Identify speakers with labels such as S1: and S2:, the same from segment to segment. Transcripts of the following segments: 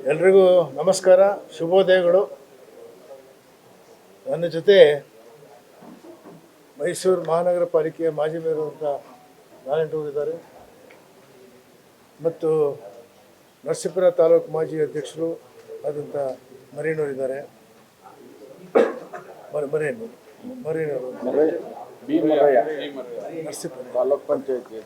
S1: ಎಲ್ರಿಗೂ ನಮಸ್ಕಾರ, ಶುಭೋದಯಗಳು. ನನ್ನ ಜೊತೆ ಮೈಸೂರು ಮಹಾನಗರ ಪಾಲಿಕೆಯ ಮಾಜಿ ಮೇಯರ್ ಅಂತ ನಾರಾಯಣರಾವ್ ಇದ್ದಾರೆ ಮತ್ತು ನರಸೀಪುರ ತಾಲೂಕು ಮಾಜಿ ಅಧ್ಯಕ್ಷರು ಆದಂಥ ಮರೇನವರಿದ್ದಾರೆ. ನರಸೀಪುರ
S2: ತಾಲೂಕ್ ಪಂಚಾಯತಿ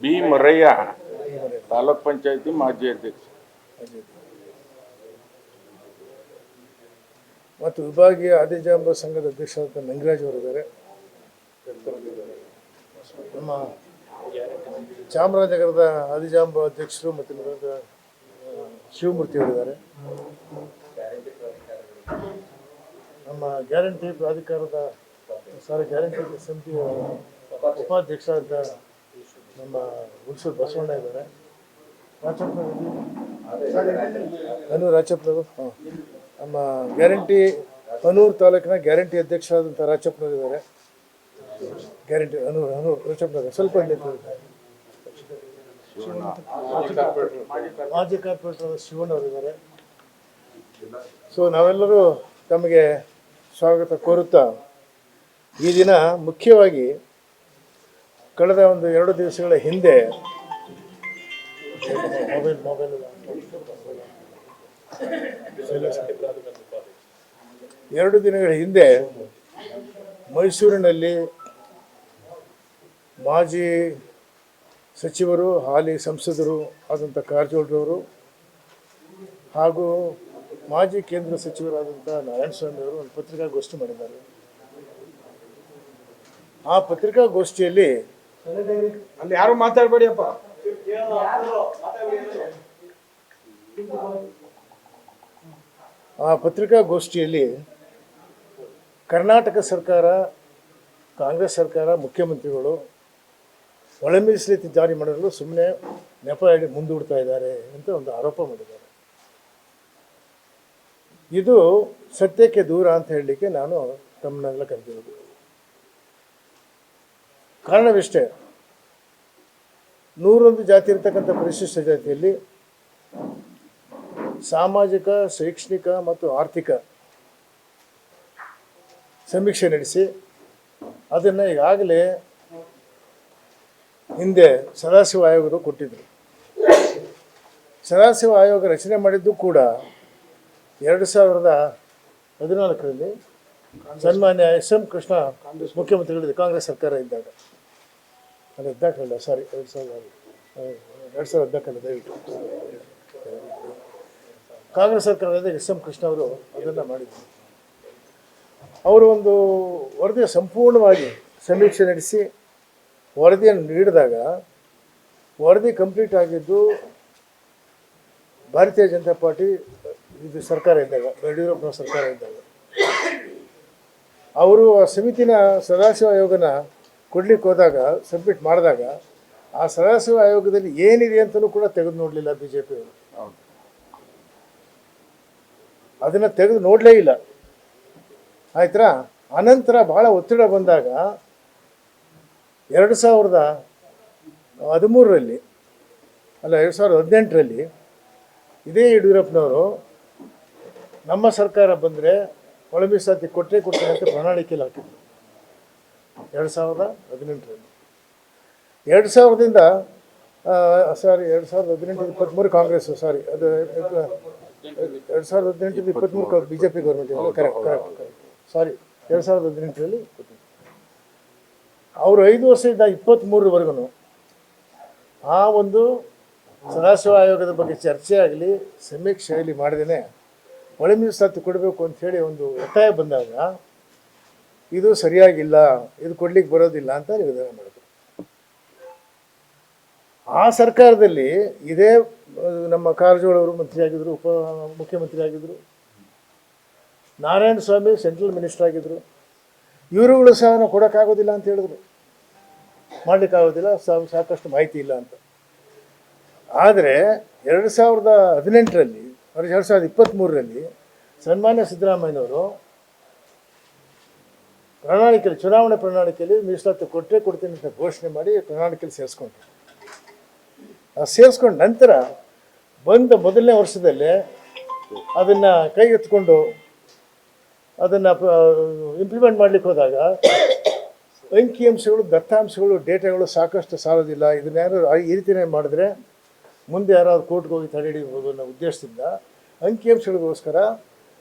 S2: ಬಿ ಮರಯ್ಯ ತಾಲೂಕ್ ಪಂಚಾಯತಿ ಮಾಜಿ ಅಧ್ಯಕ್ಷ
S1: ಮತ್ತು ವಿಭಾಗೀಯ ಆದಿಜಾಂಬ ಸಂಘದ ಅಧ್ಯಕ್ಷರಾದ ನಂಗರಾಜ್ ಅವರಿದ್ದಾರೆ. ನಮ್ಮ ಚಾಮರಾಜನಗರದ ಆದಿಜಾಂಬ ಅಧ್ಯಕ್ಷರು ಮತ್ತು ಶಿವಮೂರ್ತಿ ಅವರಿದ್ದಾರೆ. ನಮ್ಮ ಗ್ಯಾರಂಟಿ ಪ್ರಾಧಿಕಾರದ ಗ್ಯಾರಂಟಿ ಸಮಿತಿಯ ಉಪಾಧ್ಯಕ್ಷರಾದ ನಮ್ಮ ಹುಣಸೂರು ಬಸವಣ್ಣ ಇದ್ದಾರೆ. ರಾಚಪ್ಪನವರು ನಮ್ಮ ಗ್ಯಾರಂಟಿ ಹನೂರು ತಾಲೂಕಿನ ಗ್ಯಾರಂಟಿ ಅಧ್ಯಕ್ಷರಾದಂಥ ರಾಚಪ್ಪನವರು ಇದ್ದಾರೆ. ಗ್ಯಾರಂಟಿ ಹನೂರು ರಾಚಪ್ಪನವರು ಸ್ವಲ್ಪ ಮಾಜಿ ಕಾರ್ಪೊರೇಟರ್ ಶಿವಣ್ಣವರಿದ್ದಾರೆ. ಸೊ ನಾವೆಲ್ಲರೂ ತಮಗೆ ಸ್ವಾಗತ ಕೋರುತ್ತಾ ಈ ದಿನ ಮುಖ್ಯವಾಗಿ ಕಳೆದ ಒಂದು 2 ದಿವಸಗಳ ಹಿಂದೆ ಮೊಬೈಲ್ 2 ದಿನಗಳ ಹಿಂದೆ ಮೈಸೂರಿನಲ್ಲಿ ಮಾಜಿ ಸಚಿವರು ಹಾಲಿ ಸಂಸದರು ಆದಂಥ ಕಾರಜೋಳರವರು ಹಾಗೂ ಮಾಜಿ ಕೇಂದ್ರ ಸಚಿವರಾದಂಥ ನಾರಾಯಣಸ್ವಾಮಿ ಅವರು ಒಂದು ಪತ್ರಿಕಾಗೋಷ್ಠಿ ಮಾಡಿದ್ದಾರೆ. ಆ ಪತ್ರಿಕಾಗೋಷ್ಠಿಯಲ್ಲಿ
S3: ಅಲ್ಲಿ ಯಾರು ಮಾತಾಡಬೇಡಿಯಪ್ಪ.
S1: ಆ ಪತ್ರಿಕಾಗೋಷ್ಠಿಯಲ್ಲಿ ಕರ್ನಾಟಕ ಸರ್ಕಾರ, ಕಾಂಗ್ರೆಸ್ ಸರ್ಕಾರ, ಮುಖ್ಯಮಂತ್ರಿಗಳು ಒಳ ಮೀಸಲಾತಿ ಜಾರಿ ಮಾಡಲು ಸುಮ್ಮನೆ ನೆಪ ಹೇಳಿ ಮುಂದೂಡ್ತಾ ಇದ್ದಾರೆ ಅಂತ ಒಂದು ಆರೋಪ ಮಾಡಿದ್ದಾರೆ. ಇದು ಸತ್ಯಕ್ಕೆ ದೂರ ಅಂತ ಹೇಳಲಿಕ್ಕೆ ನಾನು ತಮ್ಮನ್ನೆಲ್ಲ ಕರೆದಿರೋದು. ಕಾರಣವಿಷ್ಟೇ, 101 ಜಾತಿ ಇರತಕ್ಕಂಥ ಪರಿಶಿಷ್ಟ ಜಾತಿಯಲ್ಲಿ ಸಾಮಾಜಿಕ, ಶೈಕ್ಷಣಿಕ ಮತ್ತು ಆರ್ಥಿಕ ಸಮೀಕ್ಷೆ ನಡೆಸಿ ಅದನ್ನು ಈಗಾಗಲೇ ಹಿಂದೆ ಸದಾಶಿವ ಆಯೋಗರು ಕೊಟ್ಟಿದ್ದರು. ಸದಾಶಿವ ಆಯೋಗ ರಚನೆ ಮಾಡಿದ್ದು ಕೂಡ 2014ರಲ್ಲಿ ಸನ್ಮಾನ್ಯ ಎಸ್.ಎಂ. ಕೃಷ್ಣ ಮುಖ್ಯಮಂತ್ರಿಗಳಿದ್ದ ಕಾಂಗ್ರೆಸ್ ಸರ್ಕಾರ ಇದ್ದಾಗ, ಅದು 2014 ದಯವಿಟ್ಟು ಕಾಂಗ್ರೆಸ್ ಸರ್ಕಾರದಿಂದ ಎಸ್.ಎಂ. ಕೃಷ್ಣ ಅವರು ಅದನ್ನು ಮಾಡಿದರು. ಅವರು ಒಂದು ವರದಿಯ ಸಂಪೂರ್ಣವಾಗಿ ಸಮೀಕ್ಷೆ ನಡೆಸಿ ವರದಿಯನ್ನು ನೀಡಿದಾಗ ವರದಿ ಕಂಪ್ಲೀಟ್ ಆಗಿದ್ದು ಭಾರತೀಯ ಜನತಾ ಪಾರ್ಟಿ ಇದು ಸರ್ಕಾರ ಇದ್ದಾಗ, ಯಡಿಯೂರಪ್ಪನ ಸರ್ಕಾರ ಇದ್ದಾಗ. ಅವರು ಆ ಸಮಿತಿನ ಸದಾಶಿವ ಆಯೋಗನ ಕೊಡ್ಲಿಕ್ಕೆ ಹೋದಾಗ, ಸಬ್ಮಿಟ್ ಮಾಡಿದಾಗ ಆ ಸದಾಶಿವ ಆಯೋಗದಲ್ಲಿ ಏನಿದೆ ಅಂತಲೂ ಕೂಡ ತೆಗೆದು ನೋಡಲಿಲ್ಲ BJPಯವರು. ಅದನ್ನು ತೆಗೆದು ನೋಡಲೇ ಇಲ್ಲ. ಆಯ್ತಾ? ಅನಂತರ ಭಾಳ ಒತ್ತಡ ಬಂದಾಗ 2013ರಲ್ಲಿ ಅಲ್ಲ 2018ರಲ್ಲಿ ಇದೇ ಯಡಿಯೂರಪ್ಪನವರು ನಮ್ಮ ಸರ್ಕಾರ ಬಂದರೆ ಒಳ ಮೀಸಲಾತಿ ಕೊಡ್ತೇನೆ ಅಂತ ಪ್ರಣಾಳಿಕೆಯಲ್ಲಿ ಹಾಕಿದ್ರು 2018ರಲ್ಲಿ. 2000ರಿಂದ 2018-23 ಕಾಂಗ್ರೆಸ್, ಅದು 2018-23 BJP ಗೌರ್ಮೆಂಟ್, ಕರೆಕ್ಟ್ 2018ರಲ್ಲಿ ಅವರು 5 ವರ್ಷದಿಂದ 23ರವರೆಗೂ ಆ ಒಂದು ಸದಾಶಿವ ಆಯೋಗದ ಬಗ್ಗೆ ಚರ್ಚೆ ಆಗಲಿ, ಸಮೀಕ್ಷೆ ಆಗಲಿ ಮಾಡದೇನೆ ಒಳ ಮೀಸಲಾತಿ ಕೊಡಬೇಕು ಅಂಥೇಳಿ ಒಂದು ಒತ್ತಾಯ ಬಂದಾಗ ಇದು ಸರಿಯಾಗಿಲ್ಲ, ಇದು ಕೊಡ್ಲಿಕ್ಕೆ ಬರೋದಿಲ್ಲ ಅಂತ ನಿರ್ಧಾರ ಮಾಡಿದ್ರು. ಆ ಸರ್ಕಾರದಲ್ಲಿ ಇದೇ ನಮ್ಮ ಕಾರಜೋಳವರು ಮಂತ್ರಿ ಆಗಿದ್ದರು, ಉಪ ಮುಖ್ಯಮಂತ್ರಿ ಆಗಿದ್ದರು, ನಾರಾಯಣಸ್ವಾಮಿ ಸೆಂಟ್ರಲ್ ಮಿನಿಸ್ಟರ್ ಆಗಿದ್ದರು. ಇವರುಗಳು ಸಹ ನಾವು ಕೊಡೋಕ್ಕಾಗೋದಿಲ್ಲ ಅಂತ ಹೇಳಿದ್ರು, ಮಾಡಲಿಕ್ಕಾಗೋದಿಲ್ಲ, ಸಾಕಷ್ಟು ಮಾಹಿತಿ ಇಲ್ಲ ಅಂತ. ಆದರೆ 2018ರಲ್ಲಿ 2023ರಲ್ಲಿ ಸನ್ಮಾನ್ಯ ಸಿದ್ದರಾಮಯ್ಯನವರು ಪ್ರಣಾಳಿಕೆಯಲ್ಲಿ, ಚುನಾವಣೆ ಪ್ರಣಾಳಿಕೆಯಲ್ಲಿ ಮೀಸಲಾತಿ ಕೊಡ್ತೀನಿ ಅಂತ ಘೋಷಣೆ ಮಾಡಿ ಪ್ರಣಾಳಿಕೆಯಲ್ಲಿ ಸೇರಿಸ್ಕೊಂಡ್ರು. ಸೇರಿಸ್ಕೊಂಡ ನಂತರ ಬಂದ ಮೊದಲನೇ ವರ್ಷದಲ್ಲೇ ಅದನ್ನು ಕೈಗೆತ್ಕೊಂಡು ಅದನ್ನು ಇಂಪ್ಲಿಮೆಂಟ್ ಮಾಡಲಿಕ್ಕೆ ಹೋದಾಗ ಅಂಕಿಅಂಶಗಳು, ದತ್ತಾಂಶಗಳು, ಡೇಟಾಗಳು ಸಾಕಷ್ಟು ಸಾಲೋದಿಲ್ಲ. ಇದನ್ಯಾರು ಈ ರೀತಿಯೇ ಮಾಡಿದ್ರೆ ಮುಂದೆ ಯಾರಾದ್ರು ಕೋರ್ಟ್ಗೆ ಹೋಗಿ ತಡೆ ಹಿಡಿಬೋದು ಅನ್ನೋ ಉದ್ದೇಶದಿಂದ ಅಂಕಿಅಂಶಗಳಿಗೋಸ್ಕರ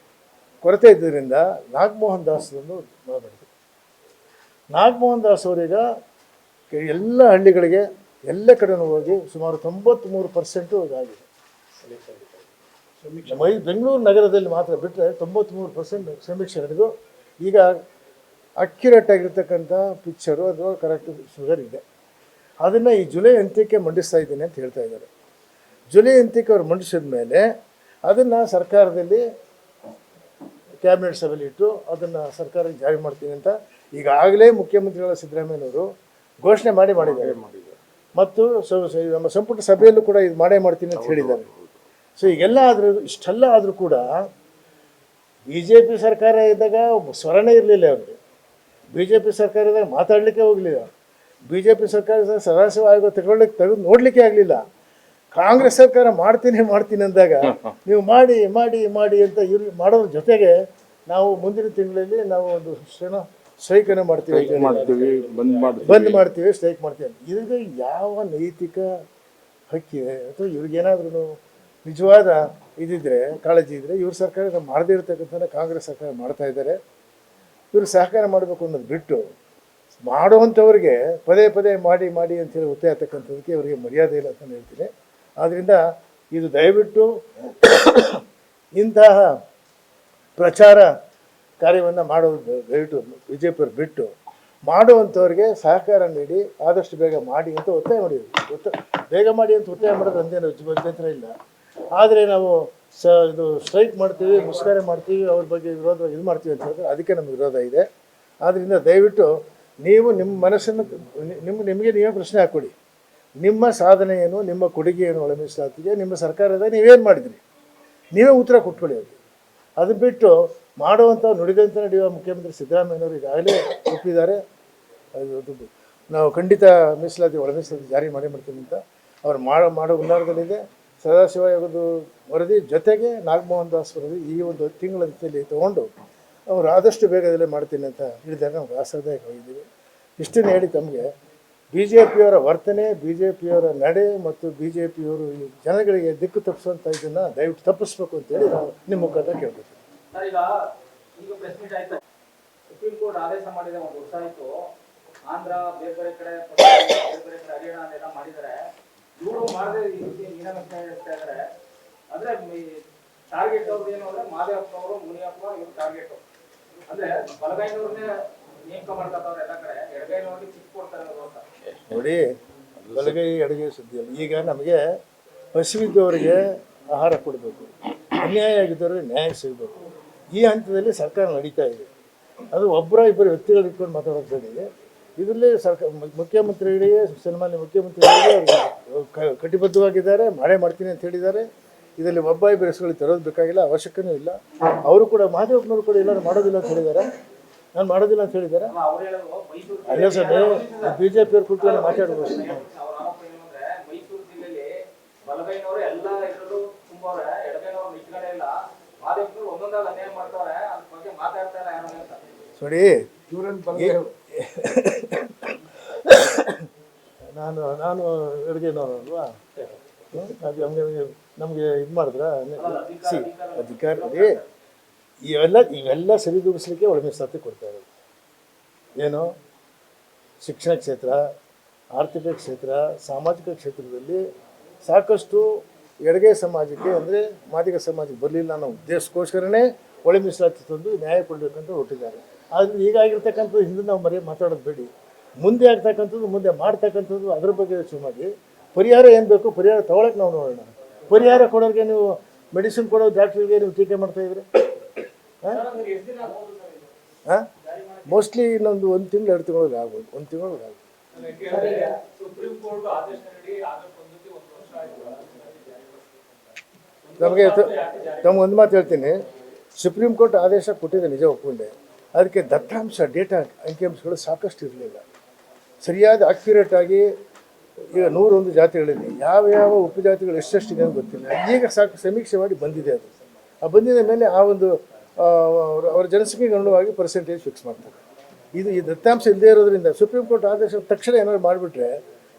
S1: ಕೊರತೆ ಇದ್ದರಿಂದ ನಾಗಮೋಹನ್ ದಾಸರನ್ನು ಮಾಡಿದ್ರು. ನಾಗಮೋಹನ್ ದಾಸ್ ಅವರೀಗ ಎಲ್ಲ ಹಳ್ಳಿಗಳಿಗೆ ಎಲ್ಲ ಕಡೆನೂ ಹೋಗಿ ಸುಮಾರು 93% ಇದಾಗಿದೆ. ಬೆಂಗಳೂರು ನಗರದಲ್ಲಿ ಮಾತ್ರ ಬಿಟ್ಟರೆ 93% ಸಮೀಕ್ಷೆ ನಡೆದು ಈಗ ಅಕ್ಯುರೇಟ್ ಆಗಿರ್ತಕ್ಕಂಥ ಪಿಕ್ಚರು ಅಥವಾ ಕರೆಕ್ಟ್ ಶುಗರ್ ಇದೆ. ಅದನ್ನು ಈ ಜುಲೈ ಅಂತ್ಯಕ್ಕೆ ಮಂಡಿಸ್ತಾ ಇದ್ದೀನಿ ಅಂತ ಹೇಳ್ತಾ ಇದ್ದಾರೆ. ಜುಲೈ ಅಂತ್ಯಕ್ಕೆ ಅವ್ರು ಮಂಡಿಸಿದ ಮೇಲೆ ಅದನ್ನು ಸರ್ಕಾರದಲ್ಲಿ ಕ್ಯಾಬಿನೆಟ್ ಸಭೆಯಲ್ಲಿ ಇಟ್ಟು ಅದನ್ನು ಸರ್ಕಾರಕ್ಕೆ ಜಾರಿ ಮಾಡ್ತೀನಿ ಅಂತ ಈಗಾಗಲೇ ಮುಖ್ಯಮಂತ್ರಿಗಳ ಸಿದ್ದರಾಮಯ್ಯನವರು ಘೋಷಣೆ ಮಾಡಿದ್ದಾರೆ. ಮತ್ತು ನಮ್ಮ ಸಂಪುಟ ಸಭೆಯಲ್ಲೂ ಕೂಡ ಇದು ಮಾಡ್ತೀನಿ ಅಂತ ಹೇಳಿದ್ದಾರೆ. ಸೊ ಈಗೆಲ್ಲ ಆದರೂ ಇಷ್ಟೆಲ್ಲ ಆದರೂ ಕೂಡ BJP ಸರ್ಕಾರ ಇದ್ದಾಗ ಸ್ವರನೇ ಇರಲಿಲ್ಲ ಅವ್ರಿಗೆ. BJP ಸರ್ಕಾರ ಇದ್ದಾಗ ಮಾತಾಡಲಿಕ್ಕೆ ಹೋಗಲಿಲ್ಲ. BJP ಸರ್ಕಾರ ಸದಾಶಿವ ಆಯೋಗ ತೆಗೆದು ನೋಡಲಿಕ್ಕೆ ಆಗಲಿಲ್ಲ. ಕಾಂಗ್ರೆಸ್ ಸರ್ಕಾರ ಮಾಡ್ತೀನಿ ಅಂದಾಗ ನೀವು ಮಾಡಿ ಮಾಡಿ ಮಾಡಿ ಅಂತ ಇವ್ರು ಮಾಡೋದ್ರ ಜೊತೆಗೆ ನಾವು ಮುಂದಿನ ತಿಂಗಳಲ್ಲಿ ನಾವು ಒಂದು ಸ್ಟ್ರೈಕನ್ನು ಮಾಡ್ತೀವಿ, ಬಂದ್ ಮಾಡ್ತೀವಿ, ಸ್ಟ್ರೈಕ್ ಮಾಡ್ತೀವಿ. ಇದ್ರಿಗೆ ಯಾವ ನೈತಿಕ ಹಕ್ಕಿದೆ ಅಥವಾ ಇವ್ರಿಗೇನಾದ್ರೂ ನಿಜವಾದ ಇದಿದ್ರೆ, ಕಾಳಜಿ ಇದ್ದರೆ ಇವ್ರ ಸರ್ಕಾರ ಮಾಡದೇ ಇರ್ತಕ್ಕಂಥ ಕಾಂಗ್ರೆಸ್ ಸರ್ಕಾರ ಮಾಡ್ತಾ ಇದ್ದಾರೆ. ಇವರು ಸಹಕಾರ ಮಾಡಬೇಕು ಅನ್ನೋದು ಬಿಟ್ಟು ಮಾಡುವಂಥವ್ರಿಗೆ ಪದೇ ಪದೇ ಮಾಡಿ ಮಾಡಿ ಅಂತೇಳಿ ಒತ್ತಾಯ ಆಗ್ತಕ್ಕಂಥದಕ್ಕೆ ಇವರಿಗೆ ಮರ್ಯಾದೆ ಇಲ್ಲ ಅಂತ ಹೇಳ್ತೀನಿ. ಆದ್ದರಿಂದ ಇದು ದಯವಿಟ್ಟು ಇಂತಹ ಪ್ರಚಾರ ಕಾರ್ಯವನ್ನು ಮಾಡೋದು ದಯವಿಟ್ಟು BJP ಅವ್ರು ಬಿಟ್ಟು ಮಾಡುವಂಥವ್ರಿಗೆ ಸಹಕಾರ ನೀಡಿ ಆದಷ್ಟು ಬೇಗ ಮಾಡಿ ಅಂತ ಒತ್ತಾಯ ಮಾಡಿದ್ವಿ. ಬೇಗ ಮಾಡಿ ಅಂತ ಒತ್ತಾಯ ಮಾಡೋದು ಅಂದೇನು ಅಭ್ಯಂತರ ಇಲ್ಲ. ಆದರೆ ನಾವು ಇದು ಸ್ಟ್ರೈಕ್ ಮಾಡ್ತೀವಿ, ಮುಷ್ಕರ ಮಾಡ್ತೀವಿ, ಅವ್ರ ಬಗ್ಗೆ ವಿರೋಧ ಇದು ಮಾಡ್ತೀವಿ ಅಂತ ಹೇಳಿದ್ರೆ ಅದಕ್ಕೆ ನಮಗೆ ವಿರೋಧ ಇದೆ. ಆದ್ದರಿಂದ ದಯವಿಟ್ಟು ನೀವು ನಿಮ್ಮ ಮನಸ್ಸನ್ನು ನಿಮಗೆ ನೀವೇ ಪ್ರಶ್ನೆ ಹಾಕ್ಕೊಡಿ. ನಿಮ್ಮ ಸಾಧನೆ ಏನು, ನಿಮ್ಮ ಕೊಡುಗೆ ಏನು ಒಳ ಮೀಸಲಾತಿಗೆ, ನಿಮ್ಮ ಸರ್ಕಾರದ ನೀವೇನು ಮಾಡಿದ್ರಿ, ನೀವೇ ಉತ್ತರ ಕೊಟ್ಕೊಳ್ಳಿ ಅವ್ರಿಗೆ. ಅದನ್ನ ಬಿಟ್ಟು ಮಾಡುವಂಥ ನುಡಿದಂತೆ ನಡೆಯುವ ಮುಖ್ಯಮಂತ್ರಿ ಸಿದ್ದರಾಮಯ್ಯನವರು ಈಗಾಗಲೇ ಒಪ್ಪಿದ್ದಾರೆ. ನಾವು ಖಂಡಿತ ಮೀಸಲಾತಿ ಒಳ ಮೀಸಲಾತಿ ಜಾರಿ ಮಾಡ್ತೀನಿ ಅಂತ ಅವ್ರು ಮಾಡೋ ಹುನ್ನಾರದಲ್ಲಿದೆ. ಸದಾಶಿವ ಆಯೋಗದ ವರದಿ ಜೊತೆಗೆ ನಾಗಮೋಹನ್ ದಾಸ್ ವರದಿ ಈ ಒಂದು ತಿಂಗಳಲ್ಲಿ ತೊಗೊಂಡು ಅವರು ಆದಷ್ಟು ಬೇಗದಲ್ಲೇ ಮಾಡ್ತೀನಿ ಅಂತ ಹೇಳಿದಾಗ ನಾವು ಆಶಾದಾಯಕವಾಗಿದ್ದೀವಿ. ಇಷ್ಟನ್ನು ಹೇಳಿ ತಮಗೆ BJPಯವರ ವರ್ತನೆ, BJPಯವರ ನಡೆ ಮತ್ತು BJPಯವರು ಈ ಜನಗಳಿಗೆ ದಿಕ್ಕು ತಪ್ಪಿಸುವಂಥ ಇದನ್ನು ದಯವಿಟ್ಟು ತಪ್ಪಿಸ್ಬೇಕು ಅಂತೇಳಿ ನಾವು ನಿಮ್ಮ ಮುಖಾಂತರ ಕೇಳ್ಕೊತೀವಿ.
S4: ಈಗ ಪ್ರೆಸ್ ಮೀಟ್ ಆಯ್ತು, ಸುಪ್ರೀಂ ಕೋರ್ಟ್ ಆದೇಶ ಮಾಡಿದೆ, ಒಂದು ವರ್ಷ ಆಯ್ತು. ಆಂಧ್ರ ಬೇರೆ ಬೇರೆ ಕಡೆ ಹರಿಯಾಣ ಎಲ್ಲ ಮಾಡಿದ್ದಾರೆ. ಇವರು ಮಾಡದೆ ಈ ರೀತಿ ಮೀನಾಮೀಸ ಹೇಳ್ತಾ ಇದ್ದಾರೆ. ಅಂದ್ರೆ ಟಾರ್ಗೆಟ್ ಅವ್ರು ಏನು ಅಂದ್ರೆ ಮಾದೇವಪ್ಪ ಅವರು, ಮುನಿಯಪ್ಪ ಇವ್ರು ಟಾರ್ಗೆಟ್. ಅಂದ್ರೆ ಬಲಗೈನವ್ರನ್ನೇ ನೇಮಕ ಮಾಡ್ತಾರೆ ಎಲ್ಲ ಕಡೆ, ಎಡಗೈನವ್ರಿಗೆ ಚಿಕ್ ಕೊಡ್ತಾರೆ ಅಂತ
S1: ನೋಡಿ. ಬಲಗೈ ಎಡಗೈ ಸುದ್ದಿ ಅಲ್ಲ. ಈಗ ನಮಗೆ ಹಸಿವಿದ್ದವರಿಗೆ ಆಹಾರ ಕೊಡಬೇಕು, ಅನ್ಯಾಯ ಆಗಿದ್ದವರಿಗೆ ನ್ಯಾಯ ಸಿಗಬೇಕು. ಈ ಹಂತದಲ್ಲಿ ಸರ್ಕಾರ ನಡೀತಾ ಇದೆ. ಅದು ಇಬ್ಬರು ವ್ಯಕ್ತಿಗಳು ಇಟ್ಕೊಂಡು ಮಾತಾಡೋದು ಬೇಡ. ಇದರಲ್ಲಿ ಮುಖ್ಯಮಂತ್ರಿಗಳಿಗೆ, ಸನ್ಮಾನ್ಯ ಮುಖ್ಯಮಂತ್ರಿಗಳಿಗೆ ಕಟಿಬದ್ಧವಾಗಿದ್ದಾರೆ, ಮಾಡ್ತೀನಿ ಅಂತ ಹೇಳಿದ್ದಾರೆ. ಇದರಲ್ಲಿ ಇಬ್ಬರು ಹೆಸರುಗಳು ತರೋದು ಬೇಕಾಗಿಲ್ಲ, ಅವಶ್ಯಕನೂ ಇಲ್ಲ. ಅವರು ಕೂಡ ಮಹಾದೇವಪ್ಪನವರು ಕೂಡ ಎಲ್ಲರೂ ಮಾಡೋದಿಲ್ಲ ಅಂತ ಹೇಳಿದ್ದಾರೆ. ನಾನು ಮಾಡೋದಿಲ್ಲ ಅಂತ ಹೇಳಿದ್ದಾರೆ. ಅಲ್ಲ ಸರ್, BJPಯವ್ರು ಕೂತ್ಕೊಂಡು ಮಾತಾಡೋದು
S4: ಅವ್ರ ಆರೋಪ ಏನು ಅಂದ್ರೆ ಮೈಸೂರು ಜಿಲ್ಲೆಯಲ್ಲಿ ಬಲಗೈನವರು ಎಲ್ಲ ಇದ್ರಲ್ಲೂ ತುಂಬವ್ರೆ, ಎಡಗೈನವರು ಮಿಚ್ಗಡೆ ಇಲ್ಲ, ಮಾದೇವಪ್ಪನವರು ಒಂದೊಂದಾಗ ಅನ್ಯಾಯ ಮಾಡ್ತಾರೆ, ಅದ್ರ ಬಗ್ಗೆ ಮಾತಾಡ್ತಾ ಇಲ್ಲ ಯಾರು ಅಂತ.
S1: ನೋಡಿ, ನಾನು ಎಡಗೈನವರಲ್ವಾ, ನಮಗೆ ಇದು ಮಾಡಿದ್ರ ಅಧಿಕಾರ ಇವೆಲ್ಲ ಸರಿದೂಗಿಸ್ಲಿಕ್ಕೆ ಒಳ ಮೀಸಲಾತಿ ಕೊಡ್ತಾ ಇರೋದು. ಏನು ಶಿಕ್ಷಣ ಕ್ಷೇತ್ರ, ಆರ್ಥಿಕ ಕ್ಷೇತ್ರ, ಸಾಮಾಜಿಕ ಕ್ಷೇತ್ರದಲ್ಲಿ ಸಾಕಷ್ಟು ಎಡಗೈ ಸಮಾಜಕ್ಕೆ ಅಂದರೆ ಮಾದಿಗ ಸಮಾಜಕ್ಕೆ ಬರಲಿಲ್ಲ ಅನ್ನೋ ಉದ್ದೇಶಕ್ಕೋಸ್ಕರನೇ ಒಳ ಮೀಸಲಾತಿ ತಂದು ನ್ಯಾಯ ಕೊಡಬೇಕಂತ ಹೊರಟಿದ್ದಾರೆ. ಆದರೆ ಈಗಾಗಿರ್ತಕ್ಕಂಥದ್ದು ಹಿಂದೆ ನಾವು ಮಾತಾಡೋದು ಬೇಡಿ. ಮುಂದೆ ಆಗ್ತಕ್ಕಂಥದ್ದು, ಮುಂದೆ ಮಾಡ್ತಕ್ಕಂಥದ್ದು, ಅದ್ರ ಬಗ್ಗೆ ಯೋಚನೆ ಮಾಡಿ ಪರಿಹಾರ ಏನು ಬೇಕು ಪರಿಹಾರ ತೊಗೊಳಕ್ಕೆ ನಾವು ನೋಡೋಣ. ಪರಿಹಾರ ಕೊಡೋರಿಗೆ ನೀವು ಮೆಡಿಸಿನ್ ಕೊಡೋ ಡಾಕ್ಟ್ರಿಗೆ ನೀವು ಟೀಕೆ ಮಾಡ್ತಾಯಿದ್ರಿ. ಹಾಂ, ಮೋಸ್ಟ್ಲಿ ಇನ್ನೊಂದು 1 ತಿಂಗಳು 2 ತಿಂಗಳಿಗೆ ಆಗ್ಬೋದು, 1 ತಿಂಗಳಿಗೆ ಆಗ್ಬೋದು. ತಮ್ಗೆ ಒಂದು ಮಾತು ಹೇಳ್ತೀನಿ. ಸುಪ್ರೀಂ ಕೋರ್ಟ್ ಆದೇಶ ಕೊಟ್ಟಿದೆ, ನಿಜ ಒಪ್ಕೊಂಡೆ. ಅದಕ್ಕೆ ದತ್ತಾಂಶ, ಡೇಟಾ, ಅಂಕಿಅಂಶಗಳು ಸಾಕಷ್ಟು ಇರಲಿಲ್ಲ. ಸರಿಯಾದ ಅಕ್ಯುರೇಟಾಗಿ ಈಗ 101 ಜಾತಿಗಳಲ್ಲಿ ಯಾವ ಯಾವ ಉಪಜಾತಿಗಳು ಎಷ್ಟೆಷ್ಟಿದೆ ಅಂತ ಗೊತ್ತಿಲ್ಲ. ಈಗ ಸಾಕು ಸಮೀಕ್ಷೆ ಮಾಡಿ ಬಂದಿದೆ ಅದು. ಆ ಬಂದಿದ ಮೇಲೆ ಆ ಒಂದು ಅವರ ಜನಸಂಖ್ಯೆಗೆ ಅನುಗುಣವಾಗಿ ಪರ್ಸೆಂಟೇಜ್ ಫಿಕ್ಸ್ ಮಾಡ್ತಾರೆ. ಈ ದತ್ತಾಂಶ ಇಲ್ಲದೆ ಇರೋದ್ರಿಂದ ಸುಪ್ರೀಂ ಕೋರ್ಟ್ ಆದೇಶ ತಕ್ಷಣ ಏನಾದ್ರು ಮಾಡಿಬಿಟ್ರೆ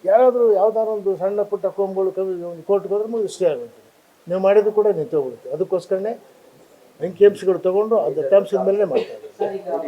S1: ಯಾರಾದರೂ ಯಾವ್ದಾದ್ರು ಒಂದು ಸಣ್ಣ ಪುಟ್ಟ ಕೋಮ್ಗಳು ಒಂದು ಕೋರ್ಟ್ಗೆ ಹೋದ್ರೆ ಮುಗಿದು ಇಷ್ಟೇ ಆಗುತ್ತೆ. ನೀವು ಮಾಡಿದ್ದು ಕೂಡ ನಿಂತೋಗ್ಬಿಡುತ್ತೆ. ಅದಕ್ಕೋಸ್ಕರನೇ ಅಂಕಿಅಂಶಗಳು ತೊಗೊಂಡು ಆ ದತ್ತಾಂಶದ ಮೇಲೆ ಮಾಡ್ತಾರೆ.